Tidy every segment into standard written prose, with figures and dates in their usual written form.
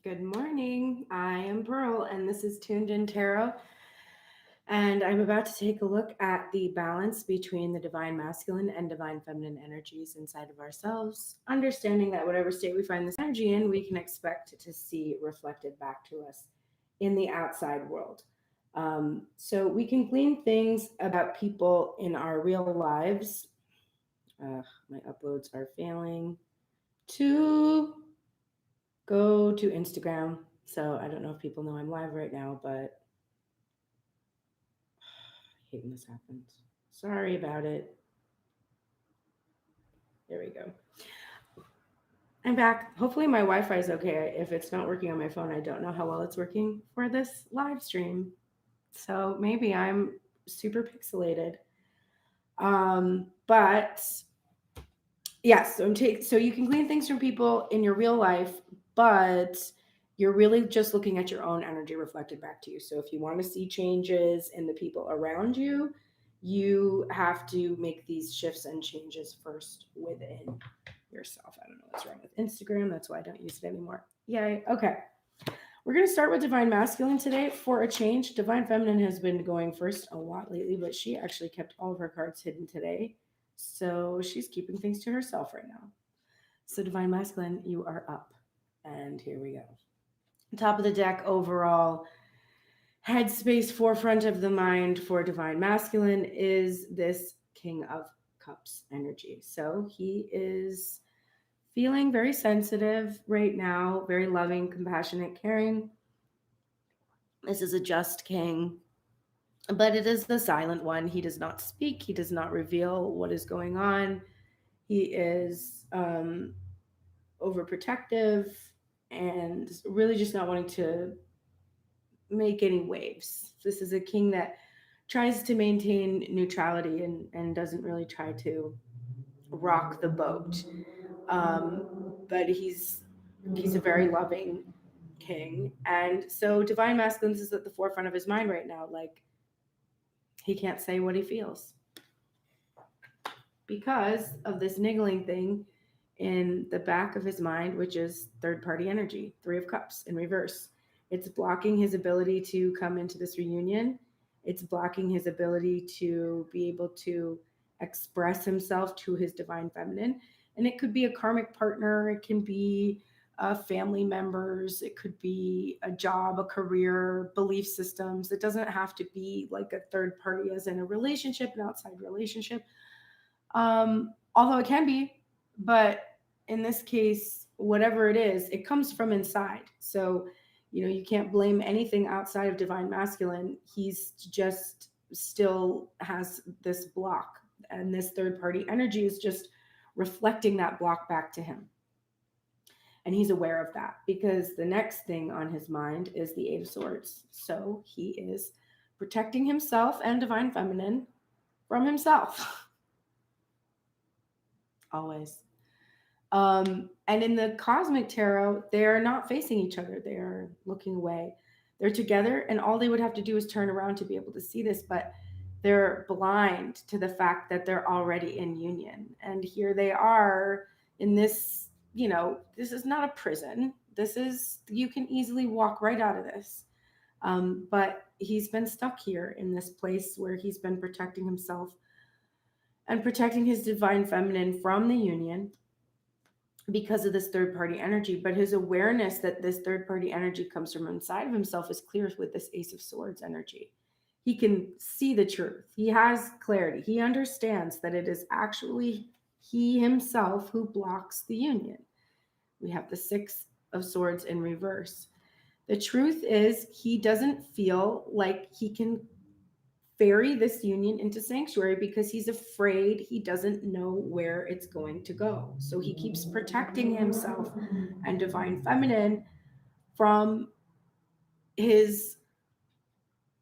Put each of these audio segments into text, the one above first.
Good morning. I am Pearl, and this is Tuned In Tarot. And I'm about to take a look at the balance between the divine masculine and divine feminine energies inside of ourselves, understanding that whatever state we find this energy in, we can expect to see reflected back to us in the outside world. So we can glean things about people in our real lives. My uploads are failing to go to Instagram. So I don't know if people know I'm live right now, but I hate when this happens. Sorry about it. There we go. I'm back. Hopefully my Wi-Fi is okay. If it's not working on my phone, I don't know how well it's working for this live stream. So maybe I'm super pixelated. But yes, so you can glean things from people in your real life, but you're really just looking at your own energy reflected back to you. So if you want to see changes in the people around you, you have to make these shifts and changes first within yourself. I don't know what's wrong with Instagram. That's why I don't use it anymore. Yay. Okay. We're going to start with Divine Masculine today for a change. Divine Feminine has been going first a lot lately, but she actually kept all of her cards hidden today. So she's keeping things to herself right now. So, Divine Masculine, you are up. And here we go. Top of the deck overall, headspace, forefront of the mind for Divine Masculine is this King of Cups energy. So he is feeling very sensitive right now, very loving, compassionate, caring. This is a just king, but it is the silent one. He does not speak, he does not reveal what is going on. He is overprotective and really just not wanting to make any waves. This is a king that tries to maintain neutrality and doesn't really try to rock the boat. But he's a very loving king, and so divine masculine is at the forefront of his mind right now. Like he can't say what he feels because of this niggling thing in the back of his mind, which is third party energy, Three of Cups in reverse. It's blocking his ability to come into this reunion. It's blocking his ability to be able to express himself to his divine feminine. And it could be a karmic partner, it can be family members, it could be a job, a career, belief systems. It doesn't have to be like a third party, as in a relationship, an outside relationship. Although it can be, but in this case, whatever it is, it comes from inside. So, you can't blame anything outside of divine masculine. He's just still has this block, and this third party energy is just reflecting that block back to him. And he's aware of that because the next thing on his mind is the Eight of Swords. So he is protecting himself and divine feminine from himself. Always. And in the cosmic tarot, they are not facing each other. They are looking away. They're together, and all they would have to do is turn around to be able to see this, but they're blind to the fact that they're already in union. And here they are in this, this is not a prison. This is, you can easily walk right out of this. But he's been stuck here in this place where he's been protecting himself and protecting his divine feminine from the union because of this third party energy. But his awareness that this third party energy comes from inside of himself is clear with this Ace of Swords energy. He can see the truth. He has clarity. He understands that it is actually he himself who blocks the union. We have the Six of Swords in reverse. The truth is, he doesn't feel like he can ferry this union into sanctuary because he's afraid he doesn't know where it's going to go. So he keeps protecting himself and divine feminine from his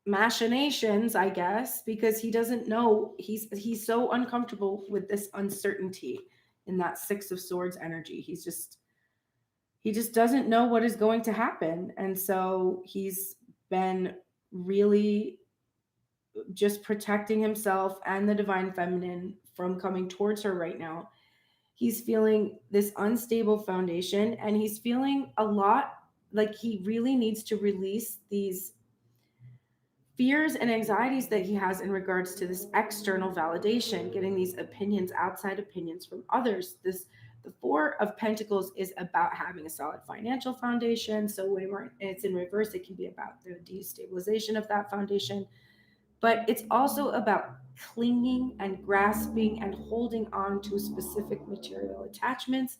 machinations, I guess, because he doesn't know. He's so uncomfortable with this uncertainty in that Six of Swords energy. He just doesn't know what is going to happen. And so he's been really just protecting himself and the divine feminine from coming towards her right now. He's feeling this unstable foundation, and he's feeling a lot like he really needs to release these fears and anxieties that he has in regards to this external validation, getting these opinions, outside opinions from others. The Four of Pentacles is about having a solid financial foundation. So when it's in reverse, it can be about the destabilization of that foundation. But it's also about clinging and grasping and holding on to specific material attachments.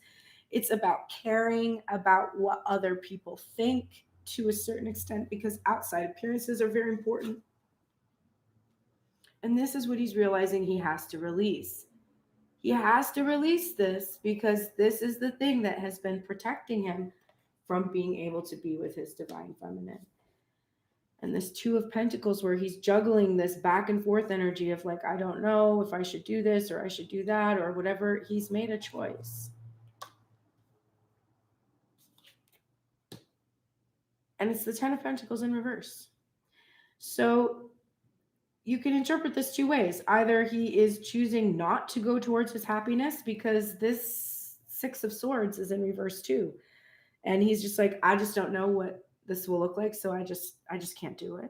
It's about caring about what other people think to a certain extent, because outside appearances are very important. And this is what he's realizing he has to release. He has to release this because this is the thing that has been protecting him from being able to be with his divine feminine. And this Two of Pentacles, where he's juggling this back and forth energy of like, I don't know if I should do this or I should do that or whatever. He's made a choice. And it's the Ten of Pentacles in reverse. So you can interpret this two ways. Either he is choosing not to go towards his happiness because this Six of Swords is in reverse too. And he's just like, I just don't know what this will look like, so I just can't do it.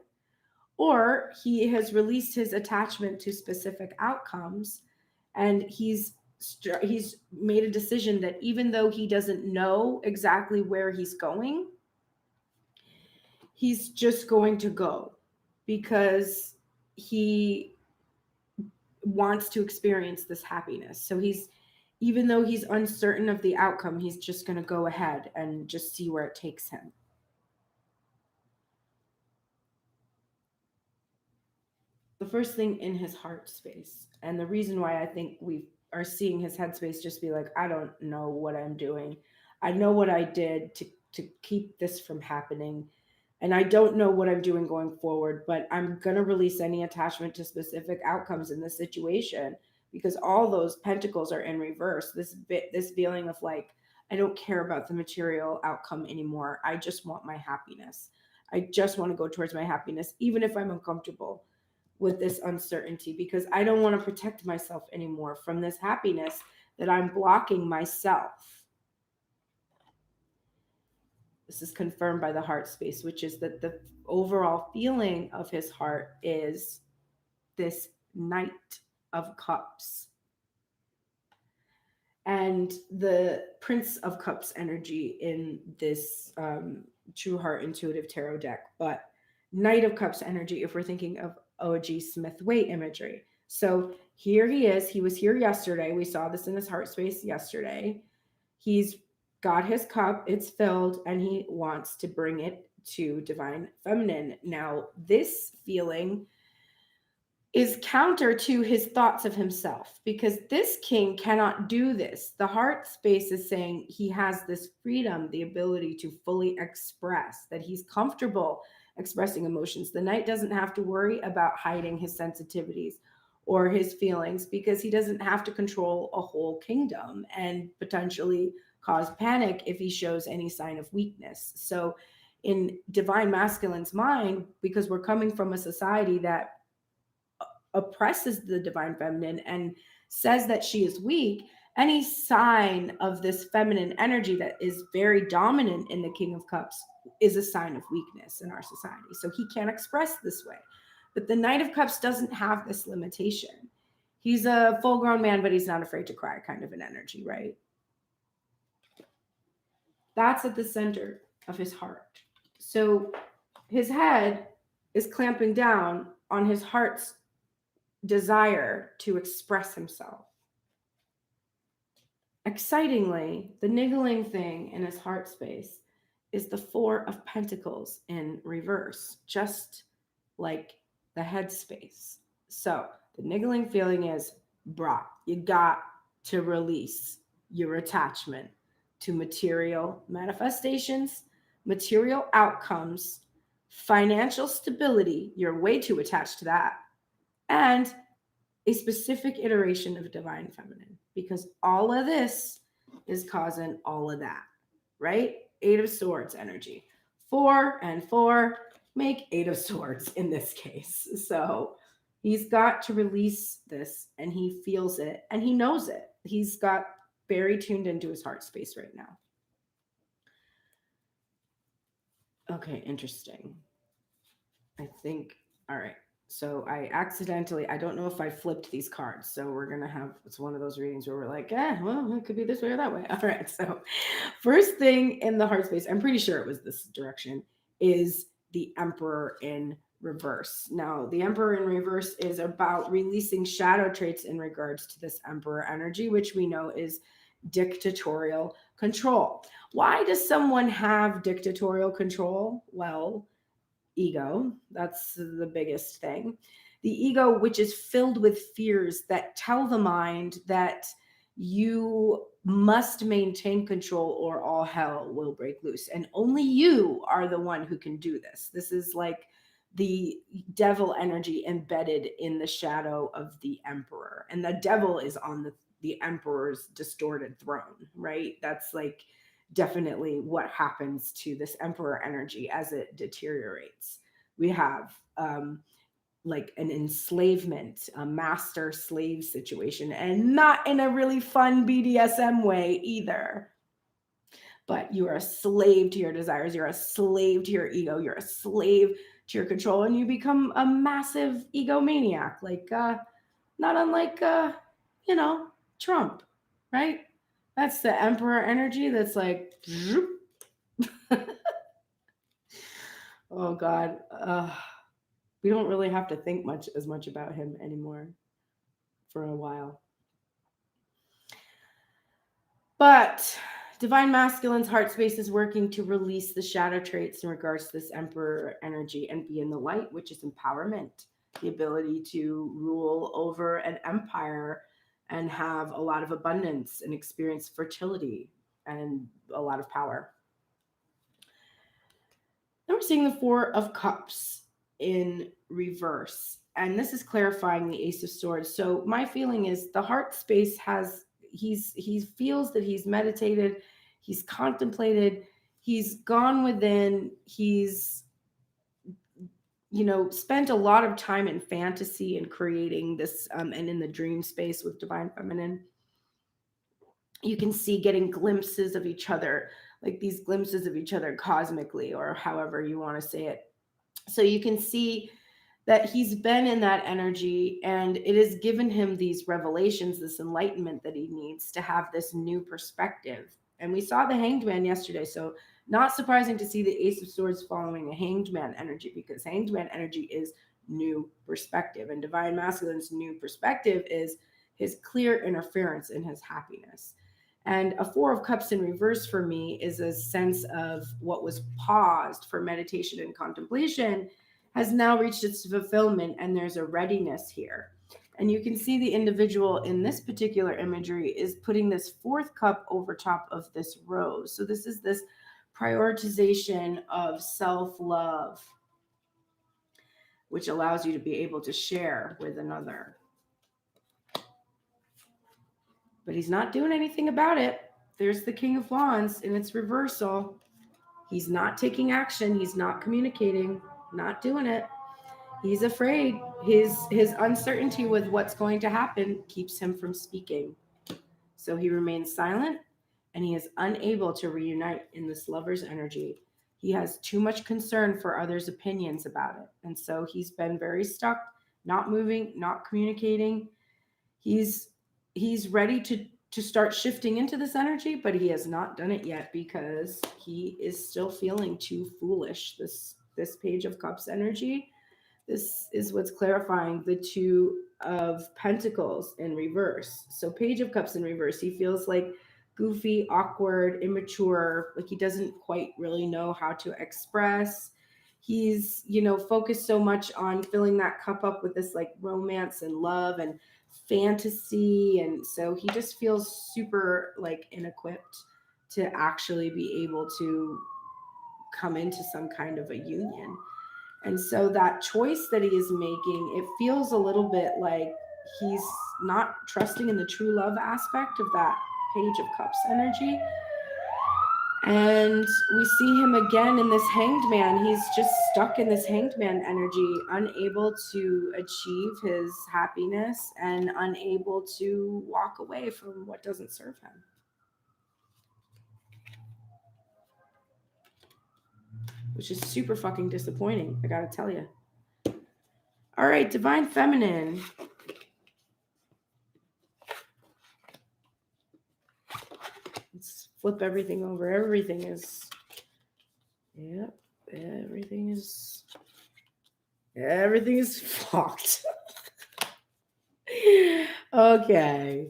Or he has released his attachment to specific outcomes, and he's made a decision that even though he doesn't know exactly where he's going, he's just going to go because he wants to experience this happiness. So even though he's uncertain of the outcome, he's just going to go ahead and just see where it takes him. The first thing in his heart space, and the reason why I think we are seeing his headspace just be like, I don't know what I'm doing. I know what I did to keep this from happening. And I don't know what I'm doing going forward, but I'm going to release any attachment to specific outcomes in this situation, because all those pentacles are in reverse. This feeling of like, I don't care about the material outcome anymore. I just want my happiness. I just want to go towards my happiness, even if I'm uncomfortable with this uncertainty, because I don't want to protect myself anymore from this happiness that I'm blocking myself. This is confirmed by the heart space, which is that the overall feeling of his heart is this Knight of Cups and the Prince of Cups energy in this True Heart Intuitive Tarot deck. But Knight of Cups energy, if we're thinking of OG Smith Waite imagery. So here he is. He was here yesterday. We saw this in his heart space yesterday. He's got his cup, it's filled, and he wants to bring it to divine feminine. Now, this feeling is counter to his thoughts of himself, because this king cannot do this. The heart space is saying he has this freedom, the ability to fully express, that he's comfortable expressing emotions. The knight doesn't have to worry about hiding his sensitivities or his feelings, because he doesn't have to control a whole kingdom and potentially cause panic if he shows any sign of weakness. So in divine masculine's mind, because we're coming from a society that oppresses the divine feminine and says that she is weak, any sign of this feminine energy that is very dominant in the King of Cups is a sign of weakness in our society. So he can't express this way. But the Knight of Cups doesn't have this limitation. He's a full-grown man, but he's not afraid to cry kind of an energy, right? That's at the center of his heart. So his head is clamping down on his heart's desire to express himself. Excitingly, the niggling thing in his heart space is the Four of Pentacles in reverse, just like the head space. So the niggling feeling is, brah, you got to release your attachment to material manifestations, material outcomes, financial stability. You're way too attached to that. And a specific iteration of divine feminine, because all of this is causing all of that, right? Eight of Swords energy. 4 and 4 make 8 of Swords in this case. So he's got to release this, and he feels it and he knows it. He's got very tuned into his heart space right now. Okay, interesting. I think, all right. So I don't know if I flipped these cards. So we're going to have, it's one of those readings where we're like, well, it could be this way or that way. All right. So, first thing in the heart space, I'm pretty sure it was this direction, is the Emperor in reverse. Now, the Emperor in reverse is about releasing shadow traits in regards to this Emperor energy, which we know is dictatorial control. Why does someone have dictatorial control? Well, ego. That's the biggest thing. The ego, which is filled with fears that tell the mind that you must maintain control or all hell will break loose. And only you are the one who can do this. This is like the devil energy embedded in the shadow of the emperor. And the devil is on the emperor's distorted throne, right? That's like definitely what happens to this emperor energy as it deteriorates. We have like an enslavement, a master slave situation, and not in a really fun BDSM way either. But you are a slave to your desires, you're a slave to your ego, you're a slave to your control, and you become a massive egomaniac, like not unlike you know, Trump, right? That's the emperor energy that's like oh god. We don't really have to think much about him anymore for a while. But divine masculine's heart space is working to release the shadow traits in regards to this emperor energy and be in the light, which is empowerment, the ability to rule over an empire and have a lot of abundance and experience fertility and a lot of power. Then we're seeing the Four of Cups in reverse. And this is clarifying the Ace of Swords. So my feeling is the heart space has he feels that he's meditated, he's contemplated, he's gone within, he's spent a lot of time in fantasy and creating this and in the dream space with divine feminine. You can see getting glimpses of each other, like these glimpses of each other cosmically, or however you want to say it. So you can see that he's been in that energy and it has given him these revelations, this enlightenment that he needs to have this new perspective. And we saw the Hanged Man yesterday. So not surprising to see the Ace of Swords following a Hanged Man energy, because Hanged Man energy is new perspective. And Divine Masculine's new perspective is his clear interference in his happiness. And a Four of Cups in reverse for me is a sense of what was paused for meditation and contemplation has now reached its fulfillment, and there's a readiness here. And you can see the individual in this particular imagery is putting this fourth cup over top of this rose. So this is this prioritization of self-love, which allows you to be able to share with another. But he's not doing anything about it. There's the King of Wands in its reversal. He's not taking action. He's not communicating, not doing it. He's afraid. His uncertainty with what's going to happen keeps him from speaking. So he remains silent, and he is unable to reunite in this lover's energy. He has too much concern for others' opinions about it. And so he's been very stuck, not moving, not communicating. He's ready to start shifting into this energy, but he has not done it yet because he is still feeling too foolish. This Page of Cups energy, this is what's clarifying the Two of Pentacles in reverse. So Page of Cups in reverse, he feels like goofy, awkward, immature, like he doesn't quite really know how to express. He's, focused so much on filling that cup up with this like romance and love and fantasy. And so he just feels super like inequipped to actually be able to come into some kind of a union. And so that choice that he is making, it feels a little bit like he's not trusting in the true love aspect of that Page of Cups energy. And we see him again in this Hanged Man. He's just stuck in this Hanged Man energy, unable to achieve his happiness and unable to walk away from what doesn't serve him. which is super fucking disappointing, I gotta tell you. All right, Divine Feminine. Let's flip everything over. Everything is fucked. Okay.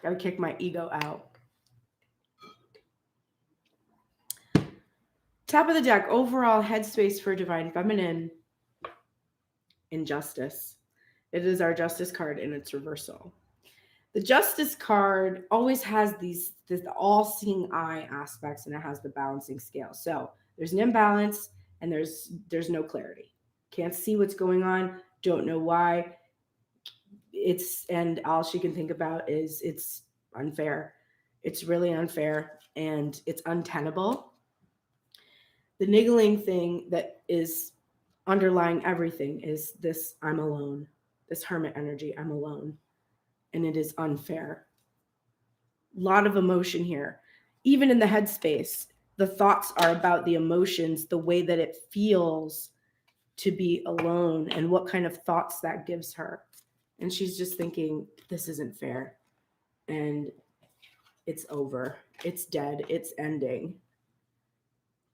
Gotta kick my ego out. Top of the deck, overall headspace for Divine Feminine. Injustice. It is our Justice card in its reversal. The Justice card always has this all-seeing eye aspects, and it has the balancing scale. So there's an imbalance, and there's no clarity. Can't see what's going on. Don't know why. And all she can think about is it's unfair. It's really unfair, and it's untenable. The niggling thing that is underlying everything is this: I'm alone. This hermit energy, I'm alone. And it is unfair. A lot of emotion here. Even in the headspace, the thoughts are about the emotions, the way that it feels to be alone, and what kind of thoughts that gives her. And she's just thinking, this isn't fair. And it's over. It's dead. It's ending.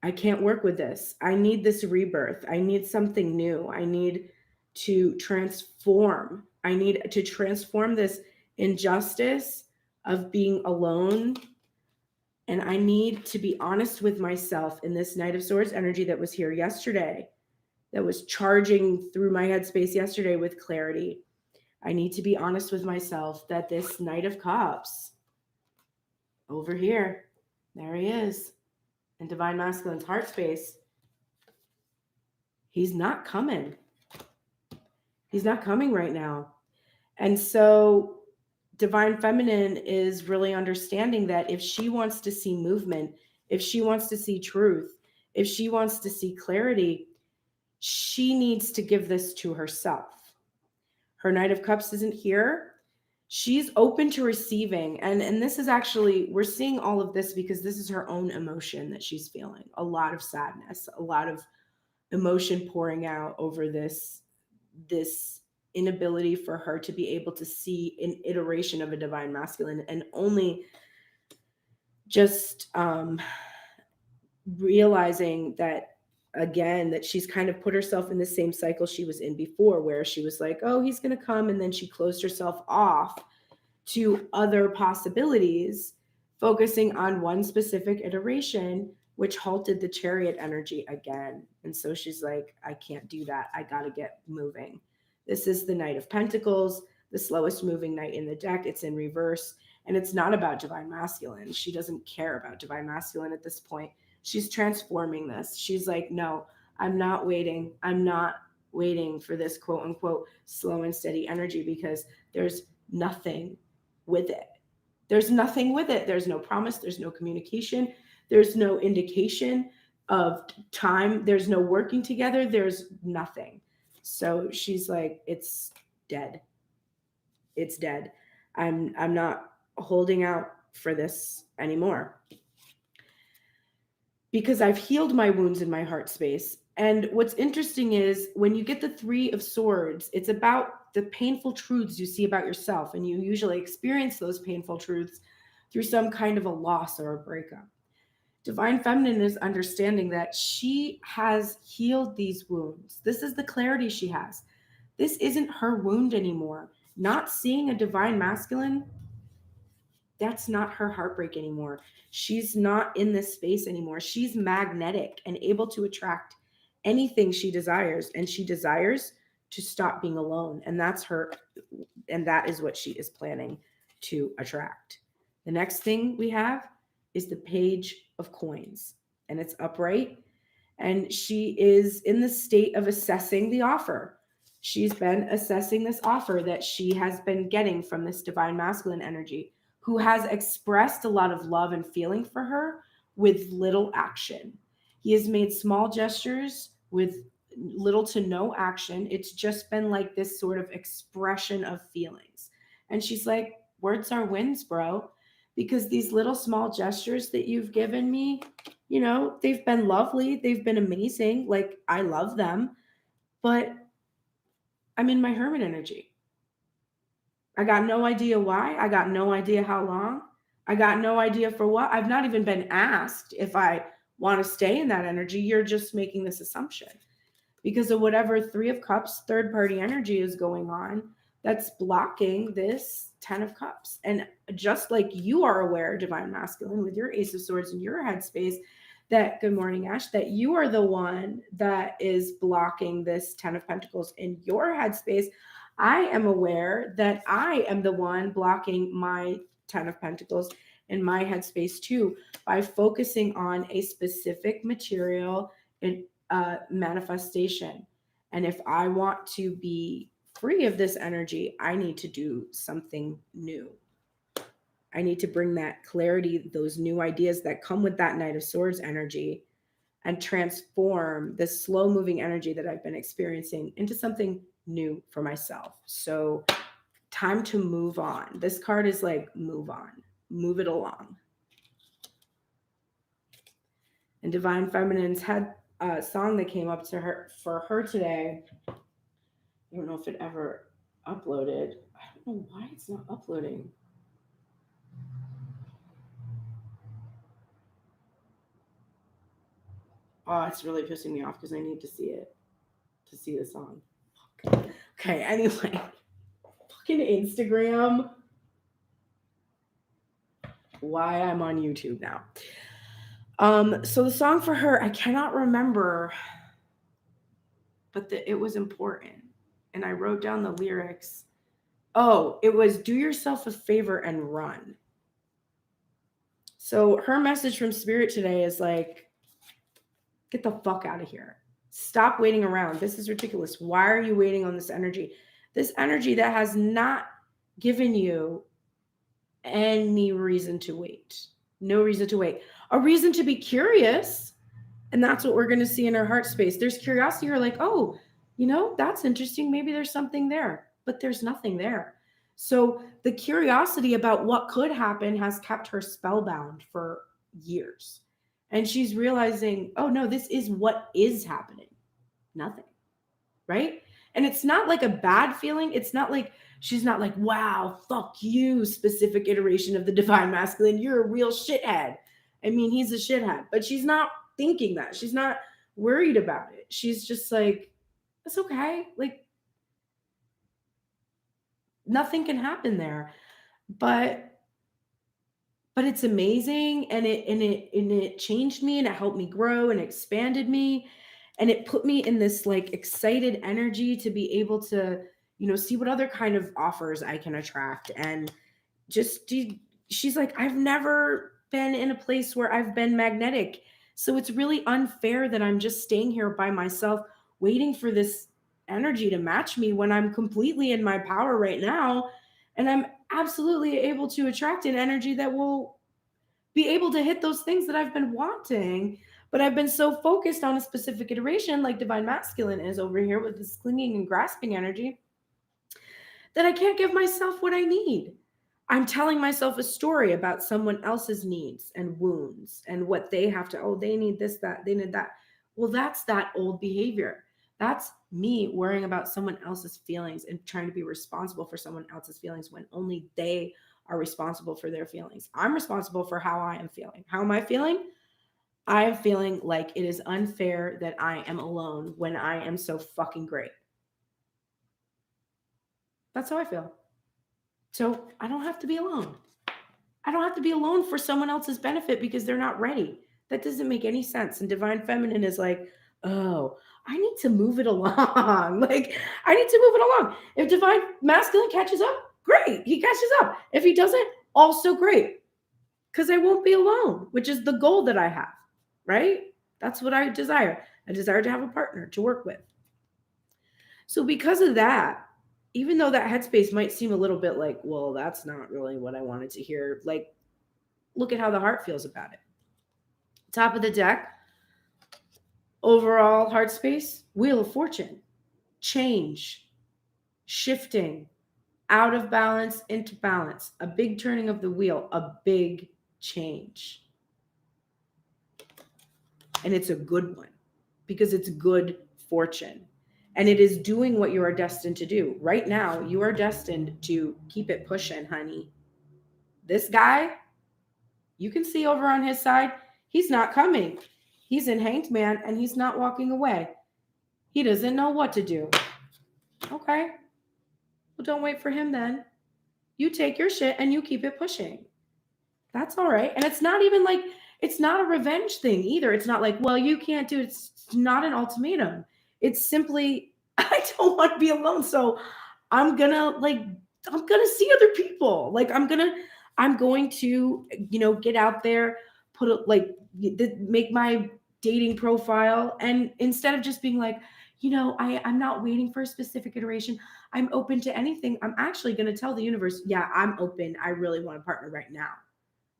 I can't work with this. I need this rebirth. I need something new. I need to transform. I need to transform this injustice of being alone. And I need to be honest with myself in this Knight of Swords energy that was here yesterday, that was charging through my headspace yesterday with clarity. I need to be honest with myself that this Knight of Cups over here, there he is, in Divine Masculine's heart space, he's not coming. He's not coming right now. And so Divine Feminine is really understanding that if she wants to see movement, if she wants to see truth, if she wants to see clarity, she needs to give this to herself. Her Knight of Cups isn't here. She's open to receiving. And this is actually, we're seeing all of this because this is her own emotion that she's feeling. A lot of sadness, a lot of emotion pouring out over this inability for her to be able to see an iteration of a Divine Masculine, and only just realizing that, again, that she's kind of put herself in the same cycle she was in before, where she was like, oh, he's going to come. And then she closed herself off to other possibilities, focusing on one specific iteration, which halted the Chariot energy again. And so she's like, I can't do that. I got to get moving. This is the Knight of Pentacles, the slowest moving knight in the deck. It's in reverse, and it's not about Divine Masculine. She doesn't care about Divine Masculine at this point. She's transforming this. She's like, no, I'm not waiting. I'm not waiting for this quote unquote slow and steady energy, because there's nothing with it. There's nothing with it. There's no promise. There's no communication. There's no indication of time. There's no working together. There's nothing. So she's like, it's dead. It's dead. I'm not holding out for this anymore, because I've healed my wounds in my heart space. And what's interesting is when you get the Three of Swords, it's about the painful truths you see about yourself. And you usually experience those painful truths through some kind of a loss or a breakup. Divine Feminine is understanding that she has healed these wounds. This is the clarity she has. This isn't her wound anymore. Not seeing a Divine Masculine, that's not her heartbreak anymore. She's not in this space anymore. She's magnetic and able to attract anything she desires. And she desires to stop being alone. And that's her. And that is what she is planning to attract. The next thing we have is the Page of Coins, and it's upright. And she is in the state of assessing the offer. She's been assessing this offer that she has been getting from this Divine Masculine energy, who has expressed a lot of love and feeling for her with little action. He has made small gestures with little to no action. It's just been like this sort of expression of feelings. And she's like, words are wins, bro. because these little small gestures that you've given me, you know, they've been lovely. They've been amazing. Like, I love them, but I'm in my hermit energy. I got no idea why. I got no idea how long. I got no idea for what. I've not even been asked if I want to stay in that energy. You're just making this assumption because of whatever Three of Cups, third party energy is going on that's blocking this Ten of Cups. And just like you are aware, Divine Masculine, with your Ace of Swords in your headspace, that, good morning, Ash, that you are the one that is blocking this Ten of Pentacles in your headspace. I am aware that I am the one blocking my Ten of Pentacles in my headspace too, by focusing on a specific material and manifestation. And if I want to be free of this energy, I need to do something new. I need to bring that clarity, those new ideas that come with that Knight of Swords energy, and transform this slow moving energy that I've been experiencing into something new for myself. So time to move on. This card is like, move on, move it along. And Divine Feminine's had a song that came up to her for her today. I don't know if it ever uploaded. I don't know why it's not uploading. Oh, it's really pissing me off because I need to see it, to see the song. Okay, anyway. Fucking Instagram. Why I'm on YouTube now. So the song for her, I cannot remember, but it was important. And I wrote down the lyrics. Oh, it was "Do yourself a favor and run." So her message from Spirit today is like, get the fuck out of here. Stop waiting around. This is ridiculous. Why are you waiting on this energy? This energy that has not given you any reason to wait. No reason to wait. A reason to be curious. And that's what we're going to see in our heart space. There's curiosity. You're like, oh, you know, that's interesting. Maybe there's something there, but there's nothing there. So the curiosity about what could happen has kept her spellbound for years. And she's realizing, oh no, this is what is happening. Nothing. Right? And it's not like a bad feeling. It's not like, she's not like, wow, fuck you, specific iteration of the Divine Masculine. You're a real shithead. I mean, he's a shithead. But she's not thinking that. She's not worried about it. She's just like, it's okay. Like, nothing can happen there. But it's amazing, and it changed me, and it helped me grow and expanded me, and it put me in this like excited energy to be able to, you know, see what other kind of offers I can attract. And just she's like, I've never been in a place where I've been magnetic, so it's really unfair that I'm just staying here by myself waiting for this energy to match me when I'm completely in my power right now, and I'm absolutely able to attract an energy that will be able to hit those things that I've been wanting. But I've been so focused on a specific iteration, like Divine Masculine is over here with this clinging and grasping energy, that I can't give myself what I need. I'm telling myself a story about someone else's needs and wounds and what they have to, oh, they need this, that, they need that. Well, that's that old behavior. That's me worrying about someone else's feelings and trying to be responsible for someone else's feelings when only they are responsible for their feelings. I'm responsible for how I am feeling. How am I feeling? I am feeling like it is unfair that I am alone when I am so fucking great. That's how I feel. So I don't have to be alone. I don't have to be alone for someone else's benefit because they're not ready. That doesn't make any sense. And Divine Feminine is like, oh, I need to move it along. Like, I need to move it along. If Divine Masculine catches up, great. He catches up. If he doesn't, also great. Because I won't be alone, which is the goal that I have, right? That's what I desire. I desire to have a partner to work with. So because of that, even though that headspace might seem a little bit like, well, that's not really what I wanted to hear. Like, look at how the heart feels about it. Top of the deck, overall heart space, Wheel of Fortune, change, shifting, out of balance into balance, a big turning of the wheel, a big change. And it's a good one because it's good fortune. And it is doing what you are destined to do. Right now, you are destined to keep it pushing, honey. This guy, you can see over on his side, he's not coming. He's in Hanged Man and he's not walking away. He doesn't know what to do. Okay. Well, don't wait for him then. You take your shit and you keep it pushing. That's all right. And it's not even like, it's not a revenge thing either. It's not like, well, you can't do it. It's not an ultimatum. It's simply, I don't want to be alone. So I'm going to see other people. Like I'm going to, get out there, make my dating profile. And instead of just being like, I'm not waiting for a specific iteration. I'm open to anything. I'm actually going to tell the universe, yeah, I'm open. I really want a partner right now.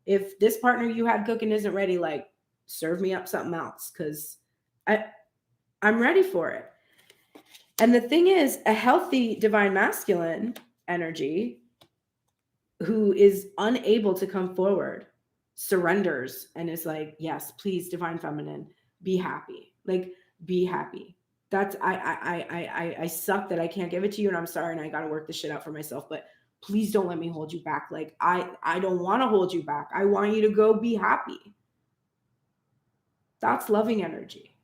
If this partner you had cooking isn't ready, like serve me up something else because I'm ready for it. And the thing is, a healthy divine masculine energy who is unable to come forward surrenders and is like, yes, please, divine feminine, be happy. Like, be happy. That's I suck that I can't give it to you, and I'm sorry, and I got to work this shit out for myself. But please don't let me hold you back. Like I don't want to hold you back. I want you to go be happy. That's loving energy.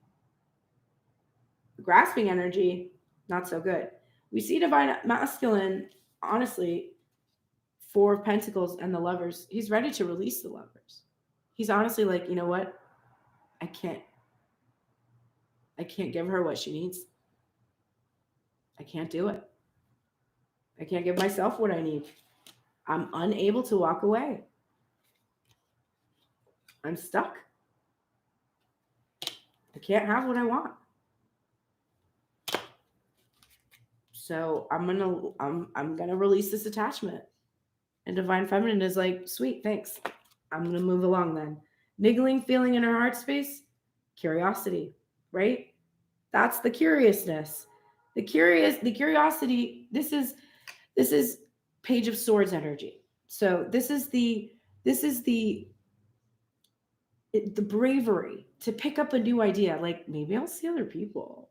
Grasping energy, not so good. We see divine masculine, honestly, Four of Pentacles and the Lovers. He's ready to release the Lovers. He's honestly like, you know what? I can't give her what she needs. I can't do it. I can't give myself what I need. I'm unable to walk away. I'm stuck. I can't have what I want. So I'm gonna release this attachment. And divine feminine is like, sweet, thanks. I'm gonna move along then. Niggling feeling in her heart space, curiosity, right? That's the curiousness. The curiosity. This is Page of Swords energy. So this is the bravery to pick up a new idea. Like, maybe I'll see other people.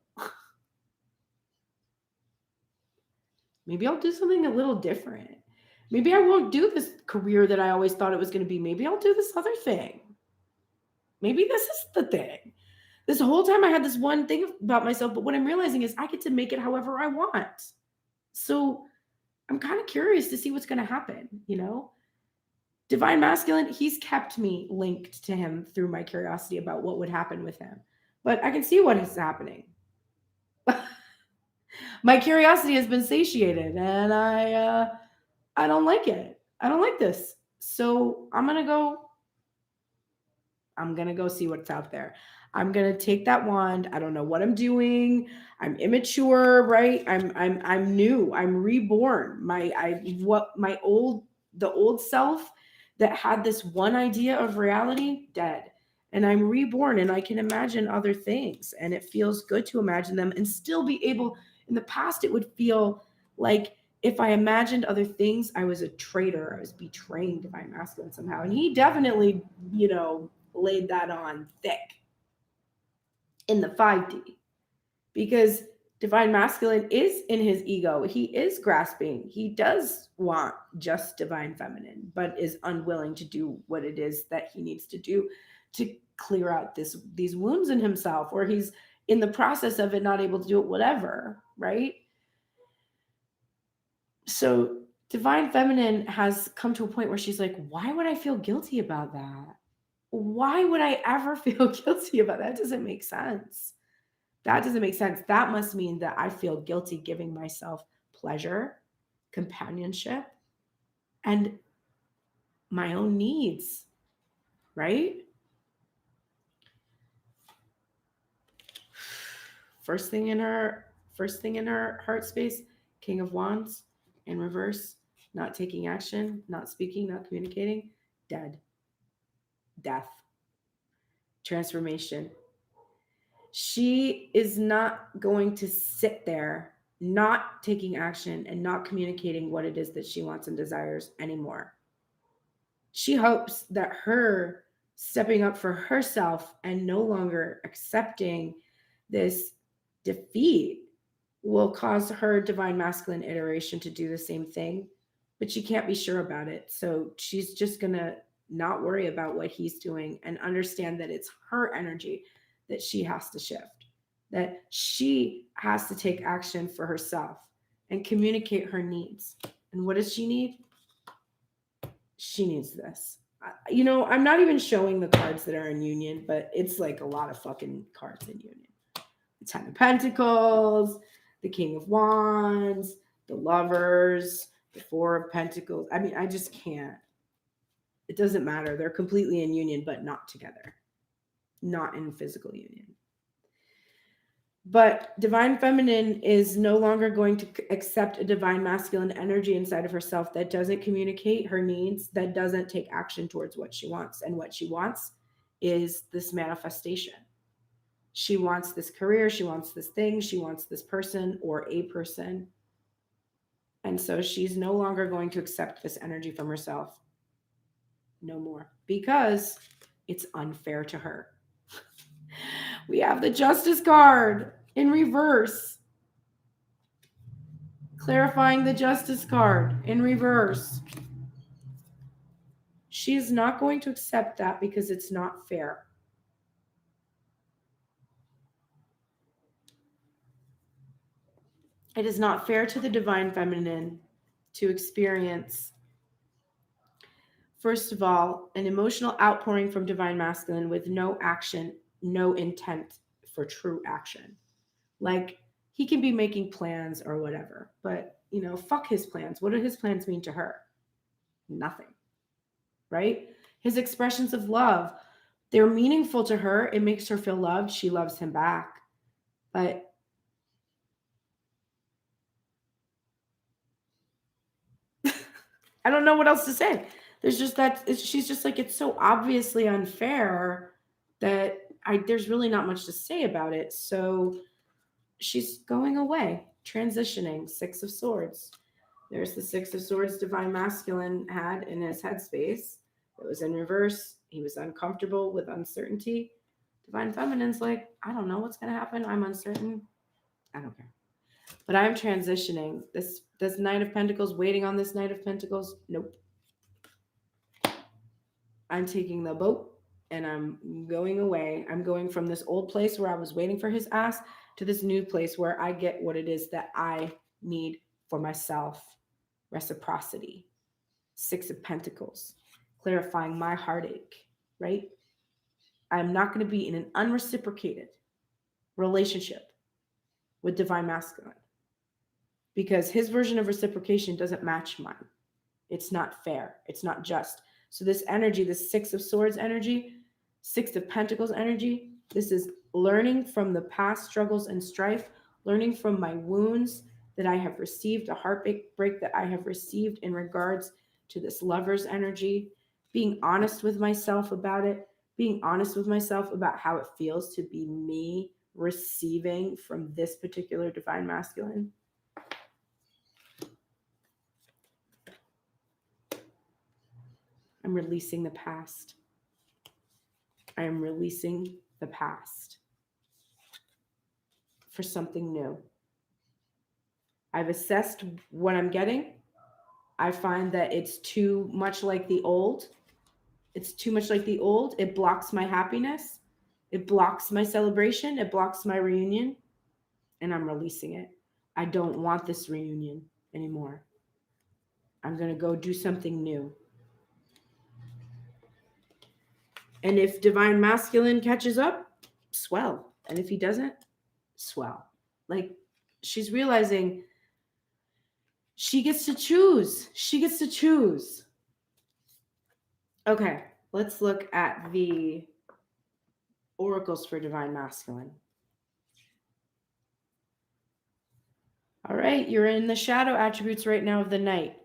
Maybe I'll do something a little different. Maybe I won't do this career that I always thought it was going to be. Maybe I'll do this other thing. Maybe this is the thing. This whole time I had this one thing about myself, but what I'm realizing is I get to make it however I want. So I'm kind of curious to see what's going to happen, Divine masculine, he's kept me linked to him through my curiosity about what would happen with him. But I can see what is happening. My curiosity has been satiated and I don't like it. I don't like this. So I'm going to go see what's out there. I'm going to take that wand. I don't know what I'm doing. I'm immature, right? I'm new. I'm reborn. The old self that had this one idea of reality, dead. And I'm reborn and I can imagine other things. And it feels good to imagine them and still be able. In the past, it would feel like if I imagined other things, I was a traitor. I was betraying divine masculine somehow. And he definitely, laid that on thick in the 5D, because divine masculine is in his ego. He is grasping. He does want just divine feminine, but is unwilling to do what it is that he needs to do to clear out these wounds in himself, or he's in the process of it, not able to do it, whatever, right? So divine feminine has come to a point where she's like, why would I feel guilty about that? Why would I ever feel guilty about that? That doesn't make sense. That doesn't make sense. That must mean that I feel guilty giving myself pleasure, companionship, and my own needs, right? First thing in her heart space, King of Wands in reverse, not taking action, not speaking, not communicating, dead. Death. Transformation. She is not going to sit there not taking action and not communicating what it is that she wants and desires anymore. She hopes that her stepping up for herself and no longer accepting this defeat will cause her divine masculine iteration to do the same thing, but she can't be sure about it. So she's just going to not worry about what he's doing and understand that it's her energy that she has to shift, that she has to take action for herself and communicate her needs. And what does she need? She needs this. I'm not even showing the cards that are in union, but it's like a lot of fucking cards in union. The Ten of Pentacles, the King of Wands, the Lovers, the Four of Pentacles. I mean, I just can't. It doesn't matter. They're completely in union, but not together. Not in physical union. But divine feminine is no longer going to accept a divine masculine energy inside of herself that doesn't communicate her needs, that doesn't take action towards what she wants. And what she wants is this manifestation. She wants this career, she wants this thing, she wants this person or a person. And so she's no longer going to accept this energy from herself. No more. Because it's unfair to her. We have the Justice card in reverse. Clarifying the Justice card in reverse. She is not going to accept that because it's not fair. It is not fair to the divine feminine to experience, first of all, an emotional outpouring from divine masculine with no action, no intent for true action. Like, he can be making plans or whatever, but, fuck his plans. What do his plans mean to her? Nothing. Right? His expressions of love, they're meaningful to her. It makes her feel loved. She loves him back. But I don't know what else to say. There's just she's just like, it's so obviously unfair that there's really not much to say about it. So she's going away, transitioning. Six of Swords. There's the Six of Swords divine masculine had in his headspace. It was in reverse. He was uncomfortable with uncertainty. Divine feminine's like, I don't know what's going to happen. I'm uncertain. I don't care. But I'm transitioning. This Knight of Pentacles, waiting on this Knight of Pentacles. Nope. I'm taking the boat and I'm going away. I'm going from this old place where I was waiting for his ass to this new place where I get what it is that I need for myself. Reciprocity. Six of Pentacles. Clarifying my heartache, right? I'm not going to be in an unreciprocated relationship with divine masculine because his version of reciprocation doesn't match mine. It's not fair. It's not just. So this energy, this Six of Swords energy, Six of Pentacles energy, this is learning from the past struggles and strife, learning from my wounds that I have received, a heartbreak that I have received in regards to this lover's energy, being honest with myself about it, being honest with myself about how it feels to be me receiving from this particular divine masculine. I'm releasing the past. I am releasing the past for something new. I've assessed what I'm getting. I find that it's too much like the old. It's too much like the old. It blocks my happiness. It blocks my celebration. It blocks my reunion. And I'm releasing it. I don't want this reunion anymore. I'm going to go do something new. And if divine masculine catches up, swell. And if he doesn't, swell. Like, she's realizing she gets to choose. She gets to choose. Okay, let's look at the oracles for divine masculine. All right, you're in the shadow attributes right now of the Knight.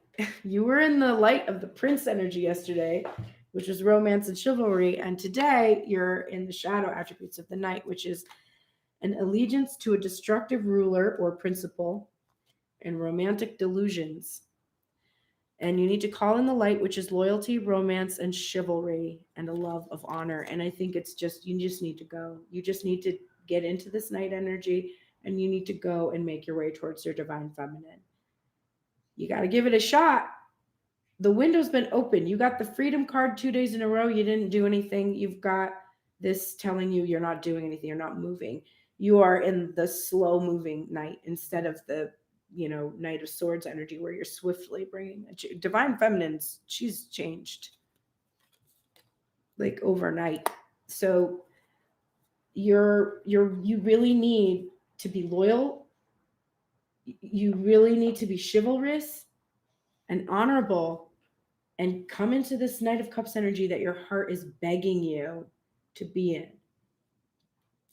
You were in the light of the Prince energy yesterday, which was romance and chivalry. And today you're in the shadow attributes of the Knight, which is an allegiance to a destructive ruler or principle, and romantic delusions. And you need to call in the light, which is loyalty, romance, and chivalry, and a love of honor. And I think it's just, you just need to go. You just need to get into this night energy, and you need to go and make your way towards your divine feminine. You got to give it a shot. The window's been open. You got the freedom card 2 days in a row. You didn't do anything. You've got this telling you you're not doing anything. You're not moving. You are in the slow moving night instead of the, Knight of Swords energy where you're swiftly bringing divine feminine's. She's changed like overnight. So you really need to be loyal. You really need to be chivalrous and honorable, and come into this Knight of Cups energy that your heart is begging you to be in.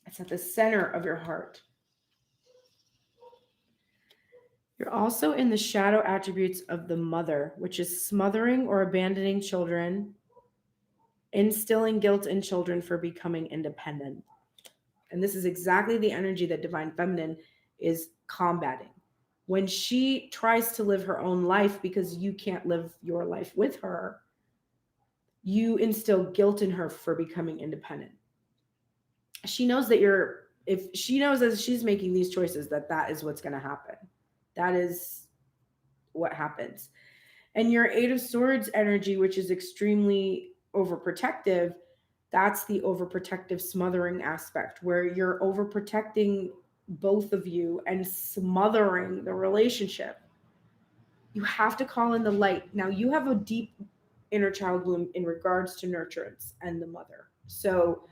It's at the center of your heart. You're also in the shadow attributes of the mother, which is smothering or abandoning children, instilling guilt in children for becoming independent. And this is exactly the energy that divine feminine is combating. When she tries to live her own life because you can't live your life with her, you instill guilt in her for becoming independent. She knows that if she knows as she's making these choices that is what's going to happen. That is what happens. And your Eight of Swords energy, which is extremely overprotective, that's the overprotective smothering aspect where you're overprotecting both of you and smothering the relationship. You have to call in the light. Now, you have a deep inner child wound in regards to nurturance and the mother. So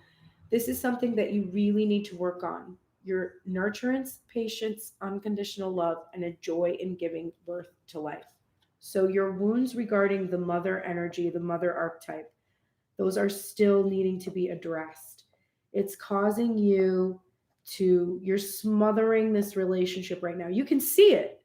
this is something that you really need to work on. Your nurturance, patience, unconditional love, and a joy in giving birth to life. So your wounds regarding the mother energy, the mother archetype, those are still needing to be addressed. It's causing you're smothering this relationship right now. You can see it.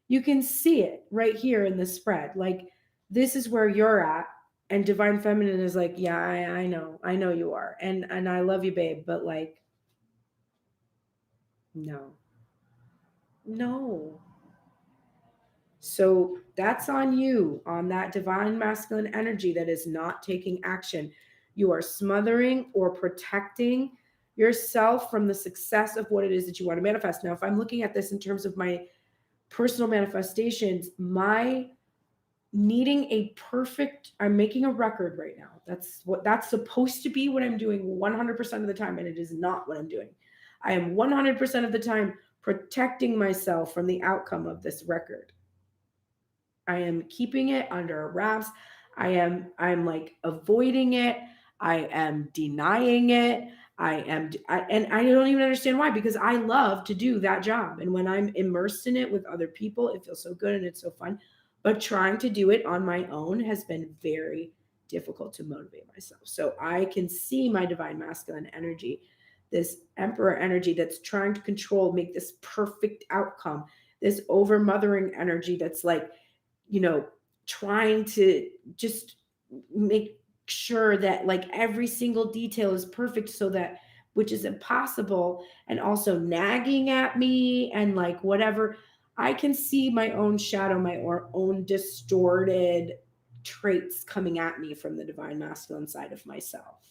You can see it right here in the spread. Like, this is where you're at. And divine feminine is like, yeah, I know you are. And I love you, babe. But like, no. So that's on you, on that divine masculine energy that is not taking action. You are smothering or protecting yourself from the success of what it is that you want to manifest. Now, if I'm looking at this in terms of my personal manifestations, my needing I'm making a record right now. That's supposed to be what I'm doing 100% of the time, and it is not what I'm doing. I am 100% of the time protecting myself from the outcome of this record. I am keeping it under wraps. I'm like avoiding it. I am denying it. And I don't even understand why, because I love to do that job. And when I'm immersed in it with other people, it feels so good and it's so fun. But trying to do it on my own has been very difficult to motivate myself. So I can see my divine masculine energy, this emperor energy that's trying to control, make this perfect outcome, this over mothering energy that's like, trying to just make sure that like every single detail is perfect, so that, which is impossible, and also nagging at me and like whatever. I can see my own shadow, my own distorted traits coming at me from the divine masculine side of myself.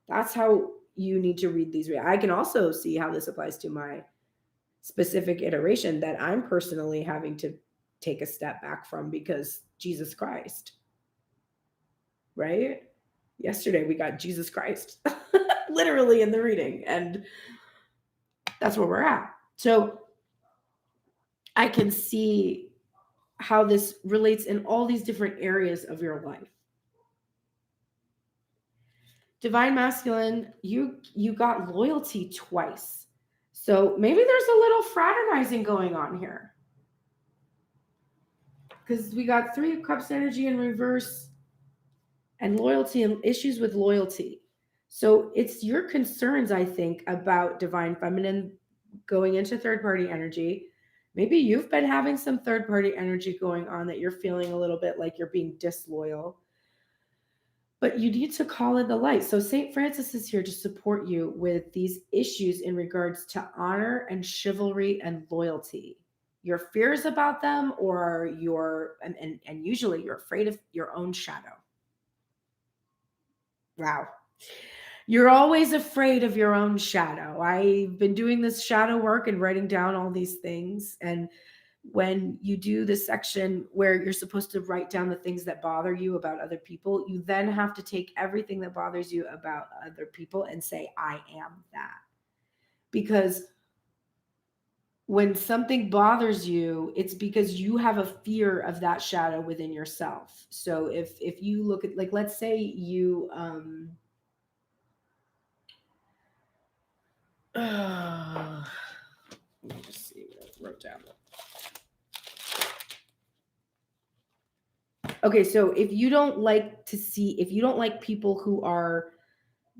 That's how you need to read these. I can also see how this applies to my specific iteration that I'm personally having to take a step back from, because Jesus Christ, right? Yesterday we got Jesus Christ literally in the reading, and that's where we're at. So I can see how this relates in all these different areas of your life. Divine masculine, you got loyalty twice. So maybe there's a little fraternizing going on here, because we got 3 of Cups energy in reverse and loyalty and issues with loyalty. So it's your concerns, I think, about divine feminine going into third party energy. Maybe you've been having some third party energy going on that you're feeling a little bit like you're being disloyal. But you need to call in the light. So St. Francis is here to support you with these issues in regards to honor and chivalry and loyalty. your fears about them, or and usually you're afraid of your own shadow. Wow. You're always afraid of your own shadow. I've been doing this shadow work and writing down all these things. And when you do the section where you're supposed to write down the things that bother you about other people, you then have to take everything that bothers you about other people and say, I am that. Because when something bothers you, it's because you have a fear of that shadow within yourself. So if you look at, like, let's say you let me just see what I wrote down. Okay, so if you don't like people who are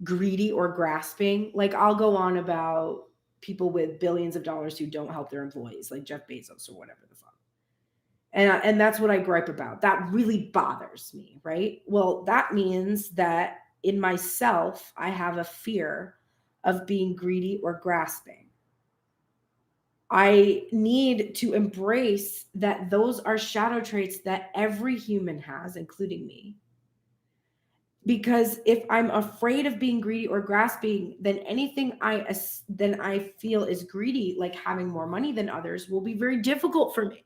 greedy or grasping, like, I'll go on about people with billions of dollars who don't help their employees, like Jeff Bezos or whatever the fuck. And that's what I gripe about. That really bothers me, right? Well, that means that in myself, I have a fear of being greedy or grasping. I need to embrace that those are shadow traits that every human has, including me. Because if I'm afraid of being greedy or grasping, then anything I feel is greedy, like having more money than others, will be very difficult for me.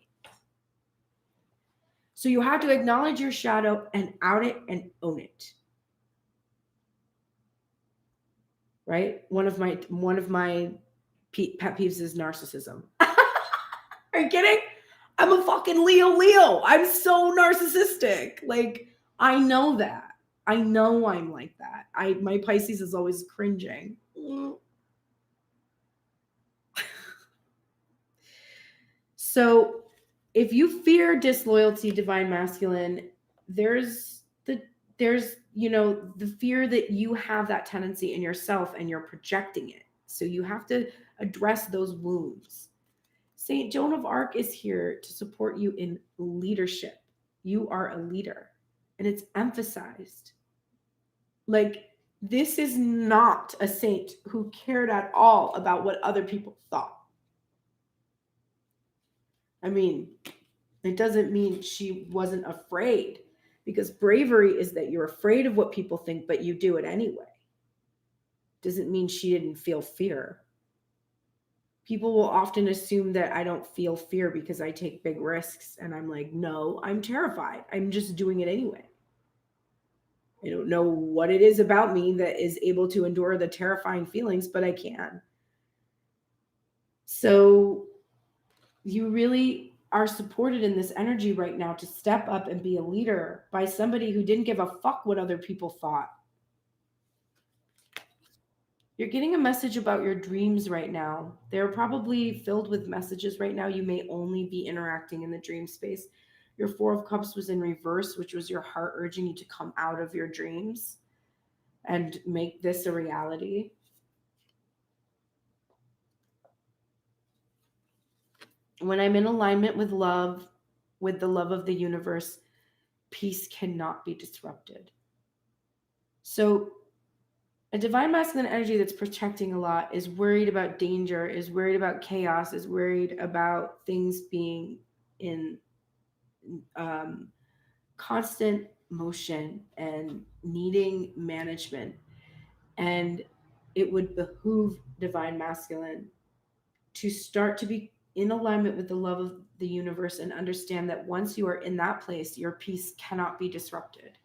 So you have to acknowledge your shadow and out it and own it. Right? One of my pet peeves is narcissism. Are you kidding? I'm a fucking Leo. I'm so narcissistic. Like, I know that. I know I'm like that. My Pisces is always cringing. So if you fear disloyalty, divine masculine, there's the fear that you have that tendency in yourself and you're projecting it. So you have to address those wounds. Saint Joan of Arc is here to support you in leadership. You are a leader, and it's emphasized. Like, this is not a saint who cared at all about what other people thought. I mean, it doesn't mean she wasn't afraid, because bravery is that you're afraid of what people think, but you do it anyway. Doesn't mean she didn't feel fear. People will often assume that I don't feel fear because I take big risks. And I'm like, no, I'm terrified. I'm just doing it anyway. I don't know what it is about me that is able to endure the terrifying feelings, but I can. So you really are supported in this energy right now to step up and be a leader by somebody who didn't give a fuck what other people thought. You're getting a message about your dreams right now. They're probably filled with messages right now. You may only be interacting in the dream space. Your Four of Cups was in reverse, which was your heart urging you to come out of your dreams and make this a reality. When I'm in alignment with love, with the love of the universe, peace cannot be disrupted. So a divine masculine energy that's protecting a lot is worried about danger, is worried about chaos, is worried about things being in constant motion and needing management. And it would behoove divine masculine to start to be in alignment with the love of the universe and understand that once you are in that place, your peace cannot be disrupted.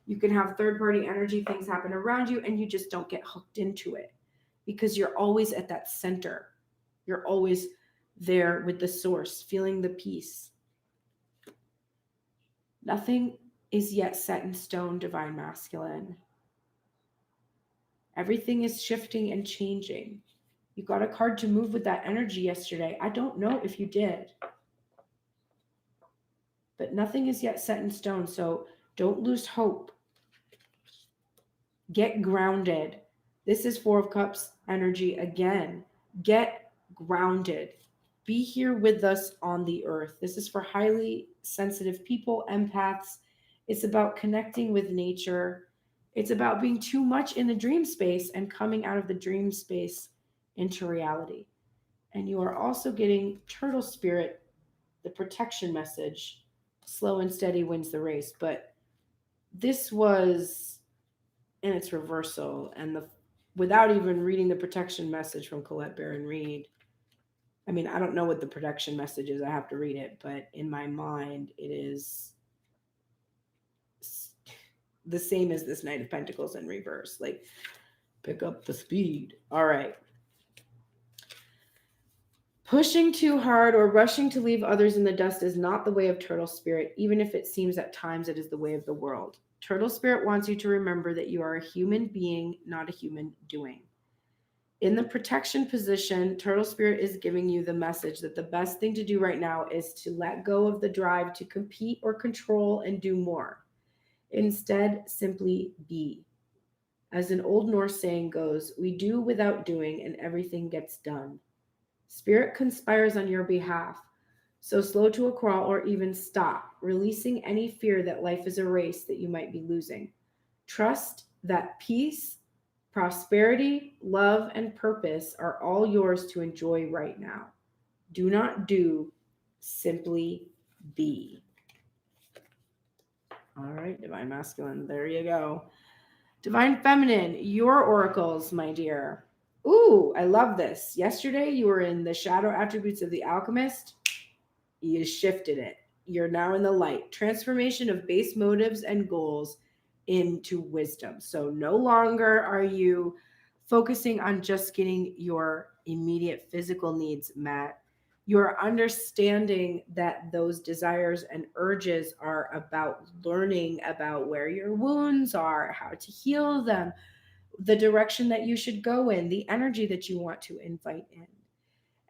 You can have third-party energy, things happen around you, and you just don't get hooked into it because you're always at that center. You're always there with the source, feeling the peace. Nothing is yet set in stone, divine masculine. Everything is shifting and changing. You got a card to move with that energy yesterday. I don't know if you did. But nothing is yet set in stone, so don't lose hope. Get grounded. This is Four of Cups energy again. Get grounded. Be here with us on the earth. This is for highly sensitive people, empaths. It's about connecting with nature. It's about being too much in the dream space and coming out of the dream space into reality. And you are also getting turtle spirit the protection message. Slow and steady wins the race. But this was in its reversal, and the without even reading the protection message from Colette Baron Reed. I mean, I don't know what the protection message is. I have to read it, but in my mind, it is the same as this Knight of Pentacles in reverse. Like, pick up the speed. All right. Pushing too hard or rushing to leave others in the dust is not the way of turtle spirit, even if it seems at times it is the way of the world. Turtle spirit wants you to remember that you are a human being, not a human doing. In the protection position, turtle spirit is giving you the message that the best thing to do right now is to let go of the drive to compete or control and do more. Instead, simply be. As an old Norse saying goes, we do without doing and everything gets done. Spirit conspires on your behalf, so slow to a crawl or even stop, releasing any fear that life is a race that you might be losing. Trust that peace, prosperity, love, and purpose are all yours to enjoy right now. Do not do, simply be. All right, Divine Masculine, there you go. Divine Feminine, your oracles, my dear. Ooh, I love this. Yesterday you were in the shadow attributes of the alchemist. You shifted it. You're now in the light. Transformation of base motives and goals into wisdom. So no longer are you focusing on just getting your immediate physical needs met. You're understanding that those desires and urges are about learning about where your wounds are, how to heal them, the direction that you should go in, the energy that you want to invite in.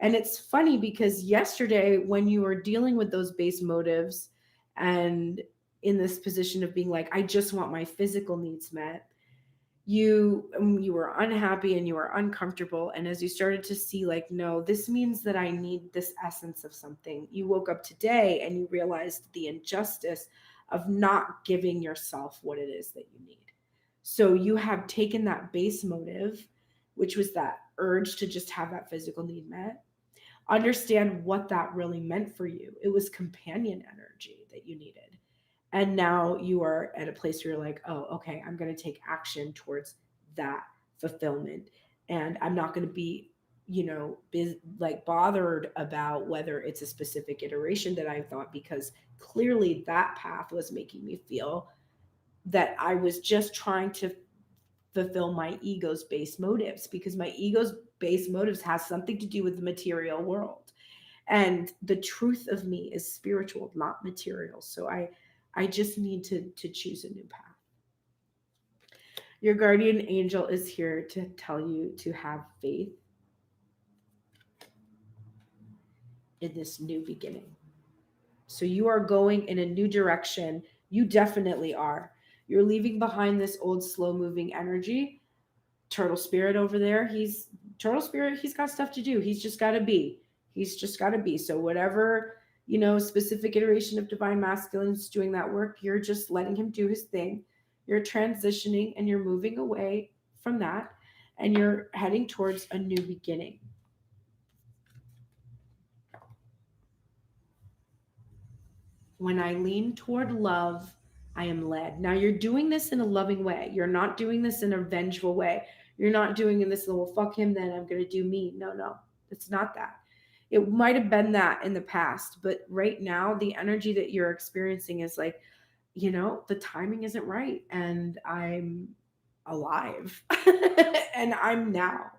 And it's funny because yesterday, when you were dealing with those base motives and in this position of being like, I just want my physical needs met, you were unhappy and you were uncomfortable. And as you started to see, like, no, this means that I need this essence of something, you woke up today and you realized the injustice of not giving yourself what it is that you need. So you have taken that base motive, which was that urge to just have that physical need met, understand what that really meant for you. It was companion energy that you needed. And now you are at a place where you're like, oh, okay, I'm going to take action towards that fulfillment. And I'm not going to be, like bothered about whether it's a specific iteration that I thought, because clearly that path was making me feel that I was just trying to fulfill my ego's base motives, because my ego's base motives has something to do with the material world. And the truth of me is spiritual, not material. So I just need to choose a new path. Your guardian angel is here to tell you to have faith in this new beginning. So you are going in a new direction. You definitely are. You're leaving behind this old slow moving energy. Turtle spirit over there, he's got stuff to do. He's just got to be. So whatever, specific iteration of divine masculine is doing that work, you're just letting him do his thing. You're transitioning and you're moving away from that, and you're heading towards a new beginning. When I lean toward love, I am led. Now you're doing this in a loving way. You're not doing this in a vengeful way. You're not doing in this little, fuck him, then I'm going to do me. No, it's not that. It might have been that in the past, but right now, the energy that you're experiencing is like, the timing isn't right. And I'm alive and I'm now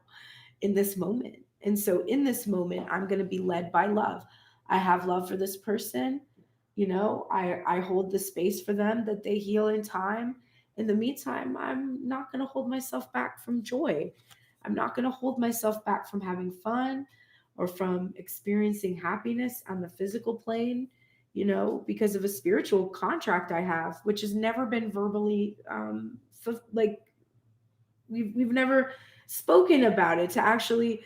in this moment. And so in this moment, I'm going to be led by love. I have love for this person. I hold the space for them that they heal in time. In the meantime, I'm not going to hold myself back from joy. I'm not going to hold myself back from having fun or from experiencing happiness on the physical plane, because of a spiritual contract I have, which has never been verbally, like we've never spoken about it to actually,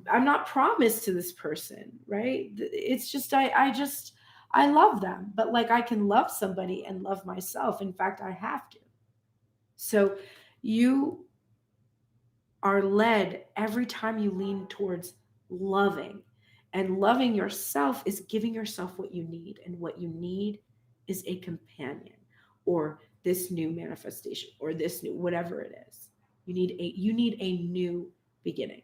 I'm not promised to this person, right? It's just, I love them, but like I can love somebody and love myself. In fact, I have to. So you are led every time you lean towards loving. And loving yourself is giving yourself what you need. And what you need is a companion, or this new manifestation, or this new whatever it is. You need a new beginning.